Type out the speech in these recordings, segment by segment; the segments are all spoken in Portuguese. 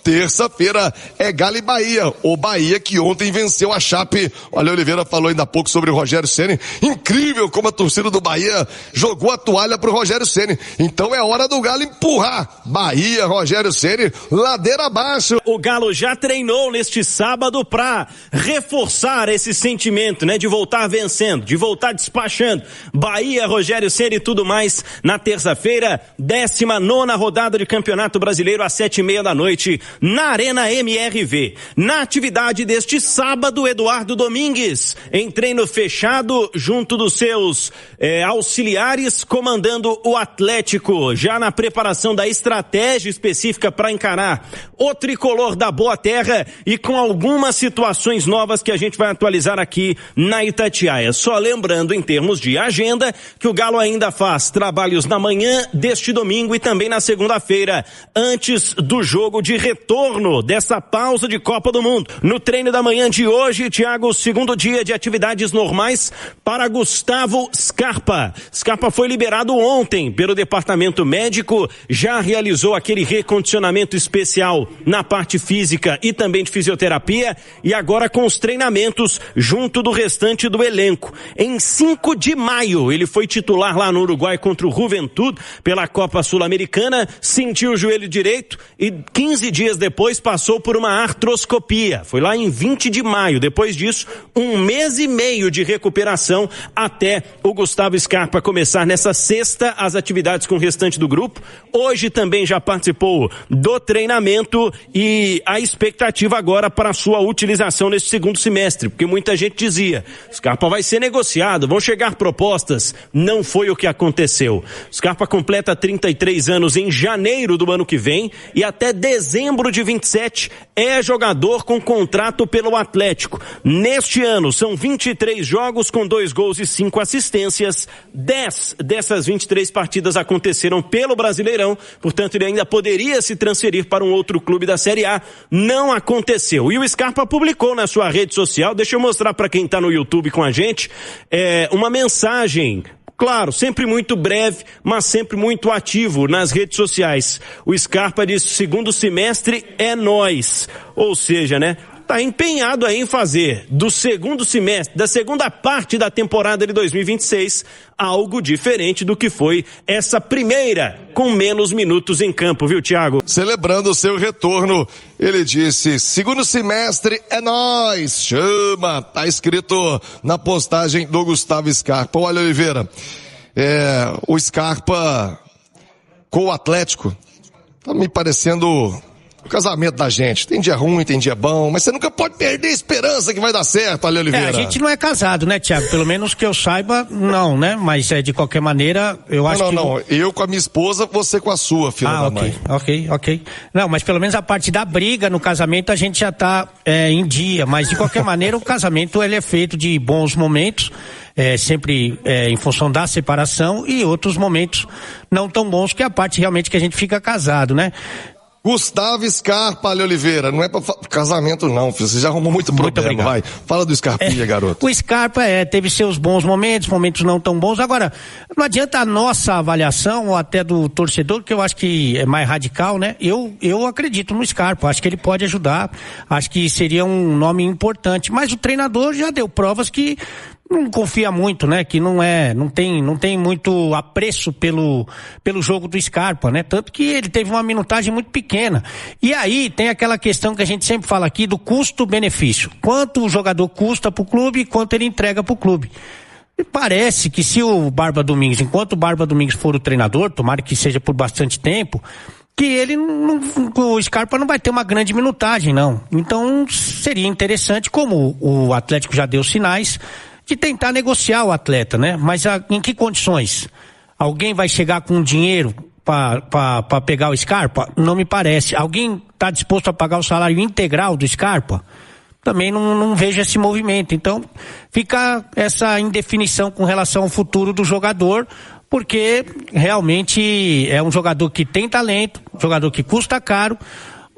terça-feira é Galo e Bahia. O Bahia que ontem venceu a Chape. Olha, Oliveira falou ainda há pouco sobre o Rogério Ceni. Incrível como a torcida do Bahia jogou a toalha pro Rogério Ceni. Então é hora do Galo empurrar. Bahia, Rogério Ceni, ladeira abaixo. O Galo já treinou neste sábado pra reforçar esse sentimento, né? De voltar vencendo, de voltar despachando. Bahia, Rogério Ceni e tudo mais na terça-feira, 19ª rodada de Campeonato Brasileiro às 7:30 da noite na Arena MRV. Na atividade deste sábado, Eduardo Domingues em treino fechado junto dos seus auxiliares, comandando o Atlético, já na preparação da estratégia específica para encarar o tricolor da Boa Terra e com algumas situações novas que a gente vai atualizar aqui na Itatiaia. Só lembrando em termos de agenda que o Galo ainda faz trabalhos na manhã deste domingo e também na segunda-feira, antes do jogo de retorno dessa pausa de Copa do Mundo. No treino da manhã de hoje, Thiago, segundo dia de atividades normais para Gustavo Scarpa. Scarpa foi liberado ontem pelo departamento médico, já realizou aquele recondicionamento especial na parte física e também de fisioterapia e agora com os treinamentos junto do restante do elenco. Em 5 de maio, ele foi titular lá no Uruguai contra o Juventude pela Copa Sul-Americana, sentiu o joelho direito e 15 dias depois passou por uma artroscopia. Foi lá em 20 de maio. Depois disso, 1 mês e meio de recuperação até o Gustavo Scarpa começar nessa sexta as atividades com o restante do grupo. Hoje também já participou do treinamento e a expectativa agora para a sua utilização nesse segundo semestre, porque muita gente dizia, Scarpa vai ser negociado, vão chegar propostas. Não foi o que aconteceu. Scarpa completa 33 anos em janeiro do ano que vem e até dezembro de 27 é jogador com contrato pelo Atlético. Neste ano são 23 jogos com 2 gols e 5 assistências. 10 dessas 23 partidas aconteceram pelo Brasileirão, portanto ele ainda poderia se transferir para um outro clube da Série A. Não aconteceu. E o Scarpa publicou na sua rede social, deixa eu mostrar para quem está no YouTube com a gente, uma mensagem. Claro, sempre muito breve, mas sempre muito ativo nas redes sociais. O Scarpa disse, segundo semestre é nós. Ou seja, né? Tá empenhado aí em fazer do segundo semestre, da segunda parte da temporada de 2026, algo diferente do que foi essa primeira, com menos minutos em campo, viu, Thiago? Celebrando o seu retorno, ele disse, segundo semestre é nóis, chama, tá escrito na postagem do Gustavo Scarpa. Olha, Oliveira, o Scarpa com o Atlético, tá me parecendo o casamento da gente. Tem dia ruim, tem dia bom, mas você nunca pode perder a esperança que vai dar certo, Ale Oliveira. A gente não é casado, né, Thiago? Pelo menos que eu saiba, não, né? Mas de qualquer maneira, eu acho que... Não, eu com a minha esposa, você com a sua, filha da mãe. Ok. Não, mas pelo menos a parte da briga no casamento a gente já tá em dia, mas de qualquer maneira o casamento ele é feito de bons momentos, sempre em função da separação e outros momentos não tão bons, que é a parte realmente que a gente fica casado, né? Gustavo Scarpa, Ale Oliveira, não é pra casamento não, filho, você já arrumou muito problema, vai. Fala do Scarpinha, garoto. O Scarpa teve seus bons momentos não tão bons. Agora, não adianta a nossa avaliação, ou até do torcedor, que eu acho que é mais radical, né? Eu acredito no Scarpa, acho que ele pode ajudar, acho que seria um nome importante, mas o treinador já deu provas que não confia muito, né? Que não tem muito apreço pelo jogo do Scarpa, né? Tanto que ele teve uma minutagem muito pequena. E aí tem aquela questão que a gente sempre fala aqui do custo-benefício. Quanto o jogador custa pro clube e quanto ele entrega pro clube. E parece que se o Barba Domingues, enquanto o Barba Domingues for o treinador, tomara que seja por bastante tempo, que o Scarpa não vai ter uma grande minutagem, não. Então seria interessante, como o Atlético já deu sinais, de tentar negociar o atleta, né? Mas em que condições? Alguém vai chegar com dinheiro para pegar o Scarpa? Não me parece. Alguém está disposto a pagar o salário integral do Scarpa? Também não vejo esse movimento. Então, fica essa indefinição com relação ao futuro do jogador, porque realmente é um jogador que tem talento, um jogador que custa caro,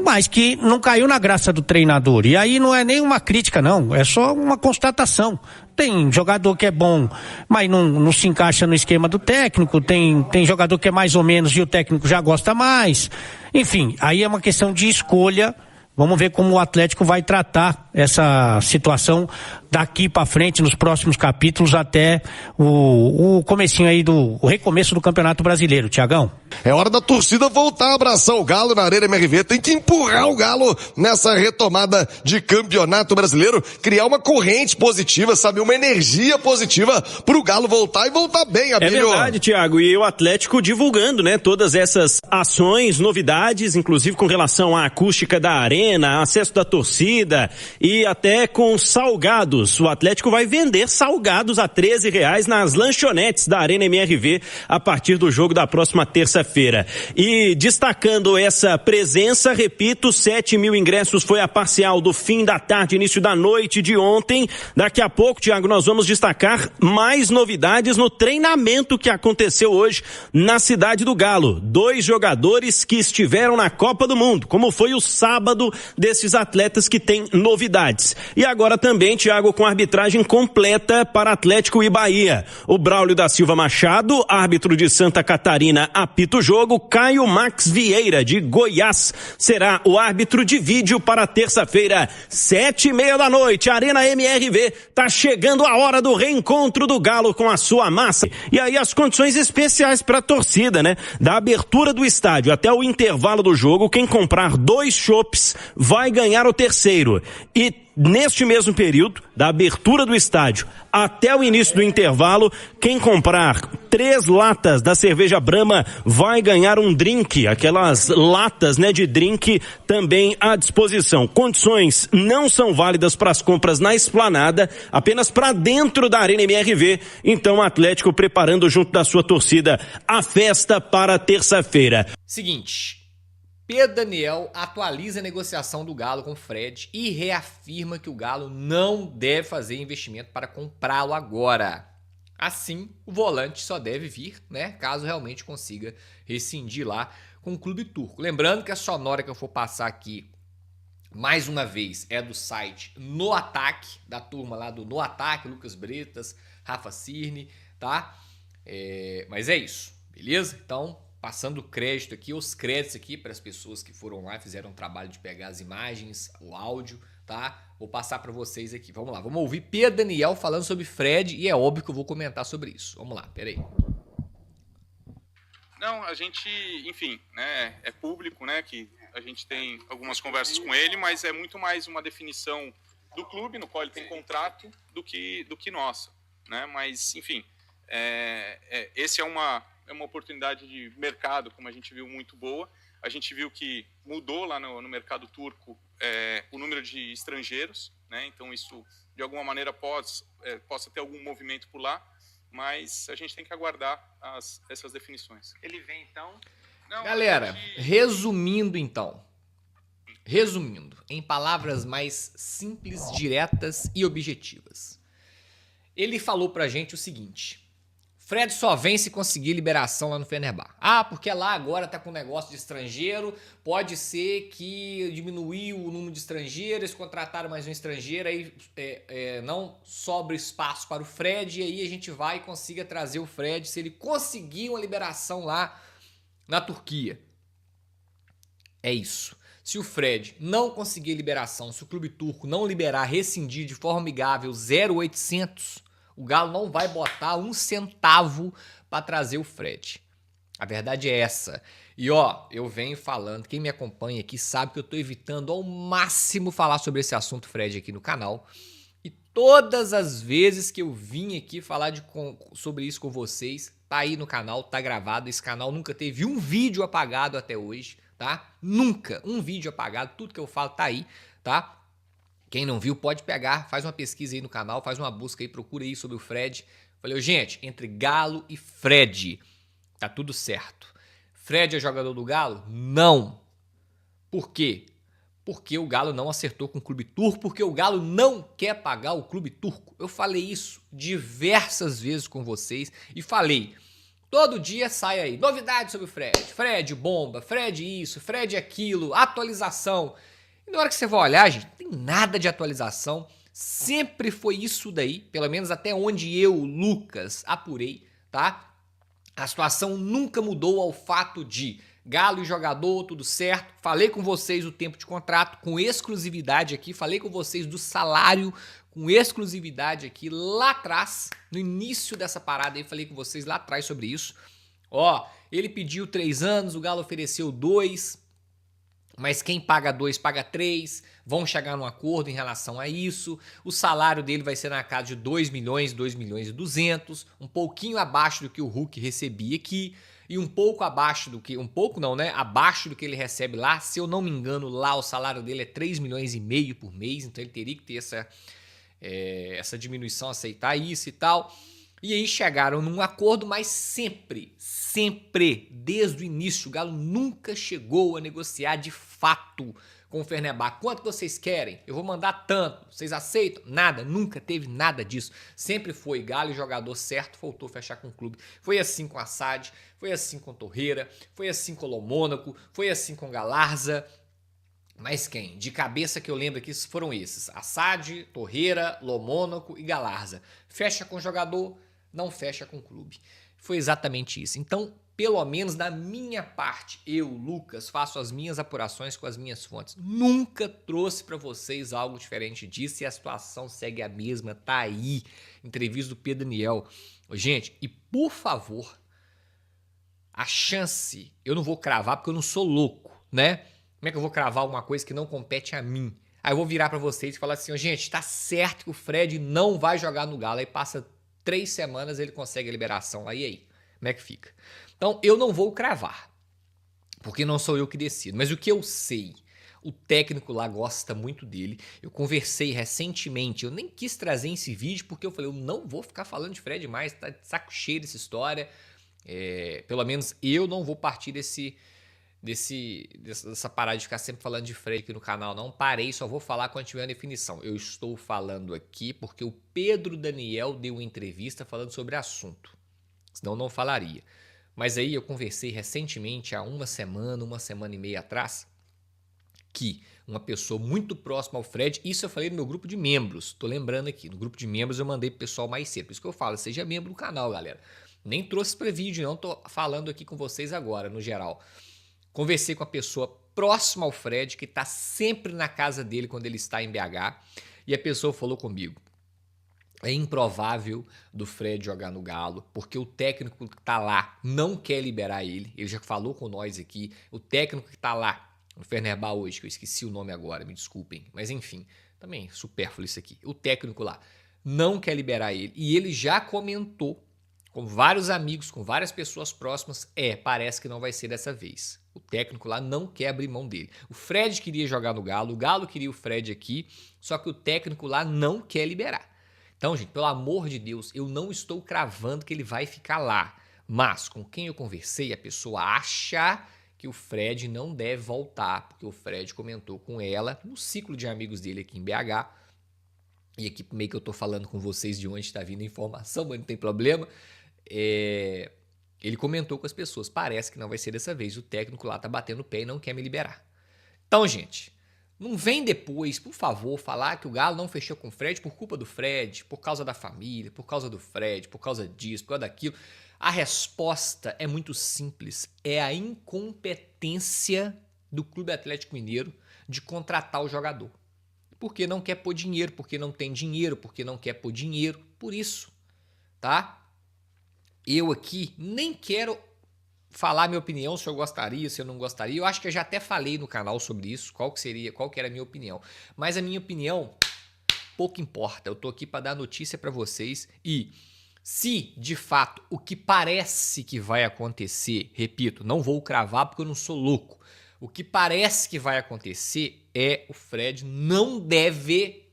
mas que não caiu na graça do treinador. E aí não é nem uma crítica, não, é só uma constatação. Tem jogador que é bom, mas não se encaixa no esquema do técnico, tem jogador que é mais ou menos e o técnico já gosta mais. Enfim, aí é uma questão de escolha. Vamos ver como o Atlético vai tratar essa situação daqui para frente, nos próximos capítulos, até o comecinho aí o recomeço do Campeonato Brasileiro, Tiagão. É hora da torcida voltar a abraçar o Galo na Arena MRV, tem que empurrar o Galo nessa retomada de Campeonato Brasileiro, criar uma corrente positiva, sabe, uma energia positiva pro Galo voltar e voltar bem, Abílio. É verdade, Thiago, e o Atlético divulgando, né, todas essas ações, novidades, inclusive com relação à acústica da arena, acesso da torcida e até com salgados. O Atlético vai vender salgados a R$13 nas lanchonetes da Arena MRV a partir do jogo da próxima terça-feira. E destacando essa presença, repito, 7.000 ingressos foi a parcial do fim da tarde, início da noite de ontem. Daqui a pouco, Thiago, nós vamos destacar mais novidades no treinamento que aconteceu hoje na cidade do Galo. 2 jogadores que estiveram na Copa do Mundo, como foi o sábado desses atletas que têm novidades. E agora também, Thiago, com arbitragem completa para Atlético e Bahia. O Braulio da Silva Machado, árbitro de Santa Catarina, apita o jogo. Caio Max Vieira, de Goiás, será o árbitro de vídeo para terça-feira, 7:30 da noite. Arena MRV, tá chegando a hora do reencontro do Galo com a sua massa. E aí as condições especiais para a torcida, né? Da abertura do estádio até o intervalo do jogo, quem comprar 2 chopps vai ganhar o terceiro. E neste mesmo período, da abertura do estádio até o início do intervalo, quem comprar 3 latas da cerveja Brahma vai ganhar um drink, aquelas latas, né, de drink também à disposição. Condições não são válidas para as compras na esplanada, apenas para dentro da Arena MRV. Então o Atlético preparando junto da sua torcida a festa para terça-feira. Seguinte, Pedro Daniel atualiza a negociação do Galo com o Fred e reafirma que o Galo não deve fazer investimento para comprá-lo agora. Assim, o volante só deve vir, né, caso realmente consiga rescindir lá com o clube turco. Lembrando que a sonora que eu for passar aqui, mais uma vez, é do site No Ataque, da turma lá do No Ataque, Lucas Bretas, Rafa Cirne, tá? Mas é isso, beleza? Então, passando crédito aqui, os créditos aqui para as pessoas que foram lá e fizeram o trabalho de pegar as imagens, o áudio, tá? Vou passar para vocês aqui. Vamos lá, vamos ouvir Pedro Daniel falando sobre Fred e é óbvio que eu vou comentar sobre isso. Vamos lá, peraí. Não, a gente, enfim, né, é público, né, que a gente tem algumas conversas com ele, mas é muito mais uma definição do clube, no qual ele tem contrato, do que nossa, né? Mas, enfim, esse é uma oportunidade de mercado, como a gente viu, muito boa. A gente viu que mudou lá no mercado turco o número de estrangeiros, né? Então isso, de alguma maneira, possa ter algum movimento por lá, mas a gente tem que aguardar essas definições. Ele vem, então? Não, galera, resumindo, em palavras mais simples, diretas e objetivas. Ele falou pra gente o seguinte: Fred só vem se conseguir liberação lá no Fenerbahçe. Ah, porque lá agora tá com negócio de estrangeiro, pode ser que diminuiu o número de estrangeiros, contrataram mais um estrangeiro, aí não sobra espaço para o Fred, e aí a gente vai e consiga trazer o Fred se ele conseguir uma liberação lá na Turquia. É isso. Se o Fred não conseguir liberação, se o clube turco não liberar, rescindir de forma amigável 0,800, o Galo não vai botar um centavo para trazer o Fred. A verdade é essa. E ó, eu venho falando, quem me acompanha aqui sabe que eu tô evitando ao máximo falar sobre esse assunto Fred aqui no canal. E todas as vezes que eu vim aqui falar sobre isso com vocês, tá aí no canal, tá gravado. Esse canal nunca teve um vídeo apagado até hoje, tá? Nunca um vídeo apagado, tudo que eu falo tá aí, tá? Quem não viu pode pegar, faz uma pesquisa aí no canal, faz uma busca aí, procura aí sobre o Fred. Falei, gente, entre Galo e Fred, tá tudo certo. Fred é jogador do Galo? Não. Por quê? Porque o Galo não acertou com o clube turco, porque o Galo não quer pagar o clube turco. Eu falei isso diversas vezes com vocês e falei, Todo dia sai aí, novidades sobre o Fred. Fred bomba, Fred isso, Fred aquilo, atualização. E na hora que você vai olhar, gente, não tem nada de atualização. Sempre foi isso daí, pelo menos até onde eu, Lucas, apurei, tá? A situação nunca mudou ao fato de Galo e jogador, tudo certo. Falei com vocês o tempo de contrato, com exclusividade aqui. Falei com vocês do salário, com exclusividade aqui lá atrás, no início dessa parada aí. Falei com vocês lá atrás sobre isso. Ó, ele pediu 3 anos, o Galo ofereceu 2, mas quem paga 2 paga 3. Vão chegar num acordo em relação a isso. O salário dele vai ser na casa de 2 milhões, 2 milhões e 200, um pouquinho abaixo do que o Hulk recebia aqui. E um pouco abaixo do que, um pouco não, né? Abaixo do que ele recebe lá. Se eu não me engano, lá o salário dele é 3 milhões e meio por mês, então ele teria que ter essa diminuição, aceitar isso e tal. E aí chegaram num acordo, mas sempre, desde o início, o Galo nunca chegou a negociar de fato com o Fenerbahçe. Quanto vocês querem? Eu vou mandar tanto. Vocês aceitam? Nada, nunca teve nada disso. Sempre foi Galo e jogador certo, faltou fechar com o clube. Foi assim com a Assad, foi assim com Torreira, foi assim com o Lomônaco, foi assim com Galarza. Mas quem? De cabeça que eu lembro aqui foram esses. Assad, Torreira, Lomônaco e Galarza. Fecha com o jogador, não fecha com o clube. Foi exatamente isso. Então, pelo menos da minha parte, eu, Lucas, faço as minhas apurações com as minhas fontes. Nunca trouxe para vocês algo diferente disso e a situação segue a mesma. Tá aí, entrevista do Pedro Daniel. Gente, e por favor, a chance, eu não vou cravar porque eu não sou louco, né? Como é que eu vou cravar alguma coisa que não compete a mim? Aí eu vou virar para vocês e falar assim, gente, tá certo que o Fred não vai jogar no Galo. Aí passa 3 semanas, ele consegue a liberação lá. E aí? Como é que fica? Então, eu não vou cravar, porque não sou eu que decido. Mas o que eu sei, o técnico lá gosta muito dele. Eu conversei recentemente, eu nem quis trazer esse vídeo, porque eu falei, eu não vou ficar falando de Fred mais, tá de saco cheio dessa história. Pelo menos eu não vou partir dessa parada de ficar sempre falando de Fred aqui no canal, não. Parei, só vou falar quando tiver a definição. Eu estou falando aqui porque o Pedro Daniel deu uma entrevista falando sobre o assunto. Senão não falaria. Mas aí eu conversei recentemente, há uma semana e meia atrás, que uma pessoa muito próxima ao Fred, isso eu falei no meu grupo de membros, tô lembrando aqui, no grupo de membros eu mandei pro pessoal mais cedo, por isso que eu falo, seja membro do canal, galera. Nem trouxe para vídeo, não, tô falando aqui com vocês agora, no geral. Conversei com a pessoa próxima ao Fred, que tá sempre na casa dele quando ele está em BH, e a pessoa falou comigo, é improvável do Fred jogar no Galo, porque o técnico que tá lá não quer liberar ele. Ele já falou com nós aqui. O técnico que tá lá no Fenerbahçe hoje, que eu esqueci o nome agora, me desculpem. Mas enfim, também supérfluo isso aqui. O técnico lá não quer liberar ele. E ele já comentou com vários amigos, com várias pessoas próximas. Parece que não vai ser dessa vez. O técnico lá não quer abrir mão dele. O Fred queria jogar no Galo, o Galo queria o Fred aqui, só que o técnico lá não quer liberar. Então, gente, pelo amor de Deus, eu não estou cravando que ele vai ficar lá. Mas, com quem eu conversei, a pessoa acha que o Fred não deve voltar, porque o Fred comentou com ela no ciclo de amigos dele aqui em BH. E aqui meio que eu tô falando com vocês de onde está vindo a informação, mas não tem problema. Ele comentou com as pessoas, parece que não vai ser dessa vez. O técnico lá tá batendo o pé e não quer me liberar. Então, gente, não vem depois, por favor, falar que o Galo não fechou com o Fred por culpa do Fred, por causa da família, por causa do Fred, por causa disso, por causa daquilo. A resposta é muito simples. É a incompetência do Clube Atlético Mineiro de contratar o jogador. Porque não quer pôr dinheiro, porque não tem dinheiro, porque não quer pôr dinheiro. Por isso, tá? Eu aqui nem quero falar minha opinião, se eu gostaria, se eu não gostaria. Eu acho que eu já até falei no canal sobre isso, qual que era a minha opinião. Mas a minha opinião pouco importa. Eu tô aqui para dar notícia para vocês e se, de fato, o que parece que vai acontecer, repito, não vou cravar porque eu não sou louco. O que parece que vai acontecer é o Fred não deve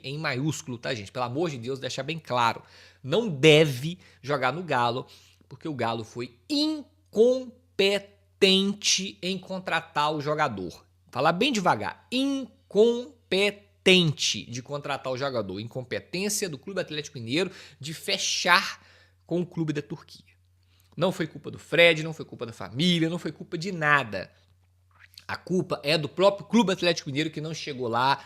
em maiúsculo, tá, gente? Pelo amor de Deus, deixar bem claro. Não deve jogar no Galo, porque o Galo foi incompetente em contratar o jogador. Vou falar bem devagar. Incompetente de contratar o jogador. Incompetência do Clube Atlético Mineiro de fechar com o clube da Turquia. Não foi culpa do Fred, não foi culpa da família, não foi culpa de nada. A culpa é do próprio Clube Atlético Mineiro que não chegou lá,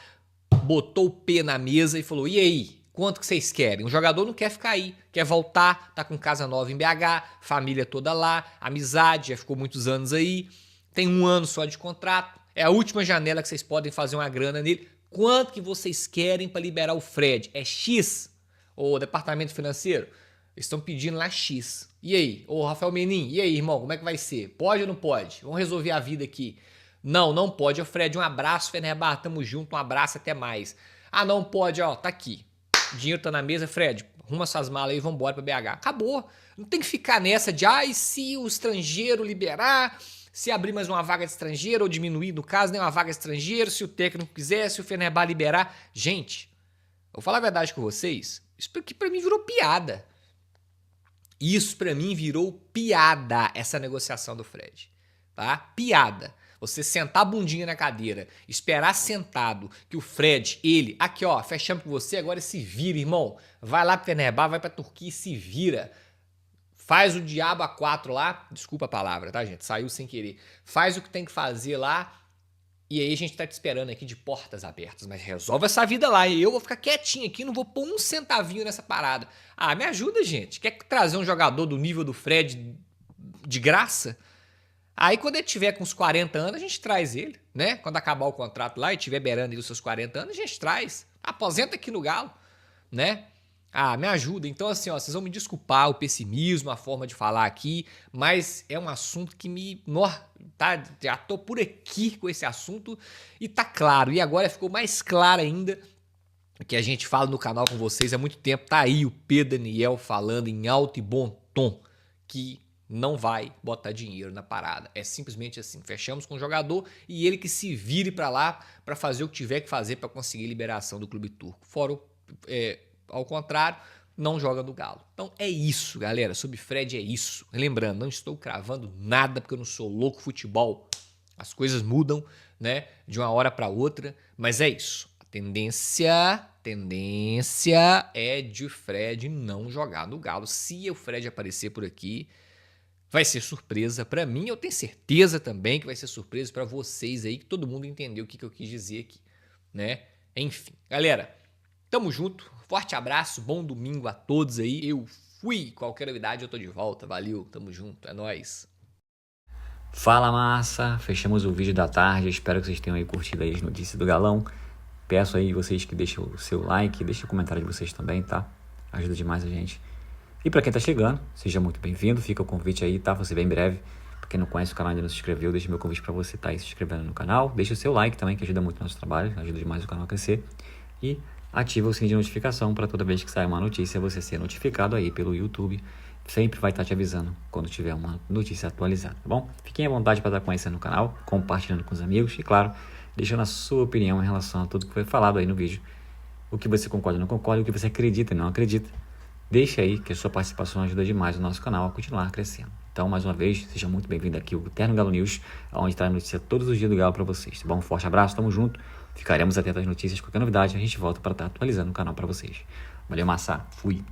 botou o pé na mesa e falou, e aí, quanto que vocês querem? O jogador não quer ficar aí, quer voltar, tá com casa nova em BH, família toda lá, amizade, já ficou muitos anos aí, tem 1 ano só de contrato, é a última janela que vocês podem fazer uma grana nele. Quanto que vocês querem para liberar o Fred? É X? O departamento financeiro? Estão pedindo lá X. E aí? Ô, Rafael Menin, e aí, irmão, como é que vai ser? Pode ou não pode? Vamos resolver a vida aqui. Não, não pode. Ô, Fred, um abraço, Fenerbahçe, tamo junto, um abraço, até mais. Ah, não pode, ó, tá aqui. O dinheiro tá na mesa, Fred, arruma suas malas aí e vambora pra BH. Acabou. Não tem que ficar nessa de, e se o estrangeiro liberar, se abrir mais uma vaga de estrangeiro, ou diminuir, no caso, nem uma vaga de estrangeiro, se o técnico quiser, se o Fenerbahçe liberar. Gente, vou falar a verdade com vocês, isso aqui pra mim virou piada. Isso pra mim virou piada, essa negociação do Fred, tá? Piada. Você sentar a bundinha na cadeira, esperar sentado que o Fred, ele, aqui ó, fechamos com você, agora se vira, irmão. Vai lá pro Fenerbahçe, vai pra Turquia e se vira. Faz o diabo a 4 lá, desculpa a palavra, tá, gente? Saiu sem querer. Faz o que tem que fazer lá e aí a gente tá te esperando aqui de portas abertas. Mas resolve essa vida lá e eu vou ficar quietinho aqui, não vou pôr um centavinho nessa parada. Ah, me ajuda, gente. Quer trazer um jogador do nível do Fred de graça? Aí quando ele tiver com uns 40 anos, a gente traz ele, né? Quando acabar o contrato lá e tiver beirando aí os seus 40 anos, a gente traz. Aposenta aqui no Galo, né? Ah, me ajuda. Então, assim, ó, vocês vão me desculpar o pessimismo, a forma de falar aqui, mas é um assunto que me... tá, já tô por aqui com esse assunto e tá claro. E agora ficou mais claro ainda o que a gente fala no canal com vocês há muito tempo. Tá aí o Pedro Daniel falando em alto e bom tom que não vai botar dinheiro na parada. É simplesmente assim, fechamos com o jogador e ele que se vire pra lá pra fazer o que tiver que fazer pra conseguir liberação do clube turco. Fora ao contrário, não joga no Galo. Então é isso, galera. Sobre Fred é isso. Lembrando, não estou cravando nada porque eu não sou louco futebol. As coisas mudam, né? De uma hora para outra. Mas é isso. A tendência é de Fred não jogar no Galo. Se o Fred aparecer por aqui, vai ser surpresa para mim. Eu tenho certeza também que vai ser surpresa para vocês aí, que todo mundo entendeu o que eu quis dizer aqui, né? Enfim, galera. Tamo junto, forte abraço, bom domingo a todos aí. Eu fui, qualquer novidade eu tô de volta, valeu, tamo junto, é nóis. Fala massa, fechamos o vídeo da tarde, espero que vocês tenham aí curtido aí as notícias do Galão. Peço aí vocês que deixem o seu like, deixem o comentário de vocês também, tá? Ajuda demais a gente. E pra quem tá chegando, seja muito bem-vindo, fica o convite aí, tá? Você vem em breve. Pra quem não conhece o canal e ainda não se inscreveu, deixa meu convite pra você tá aí se inscrevendo no canal. Deixa o seu like também, que ajuda muito o nosso trabalho, ajuda demais o canal a crescer. E ativa o sininho de notificação para toda vez que sair uma notícia você ser notificado aí pelo YouTube. Sempre vai estar te avisando quando tiver uma notícia atualizada, tá bom? Fiquem à vontade para estar conhecendo o canal, compartilhando com os amigos e, claro, deixando a sua opinião em relação a tudo que foi falado aí no vídeo. O que você concorda ou não concorda, o que você acredita e não acredita. Deixa aí que a sua participação ajuda demais o nosso canal a continuar crescendo. Então, mais uma vez, seja muito bem-vindo aqui ao Eterno Galo News, onde traz notícia todos os dias do Galo para vocês, tá bom? Um forte abraço, tamo junto. Ficaremos atentos às notícias, qualquer novidade, a gente volta para estar atualizando o canal para vocês. Valeu, massa. Fui.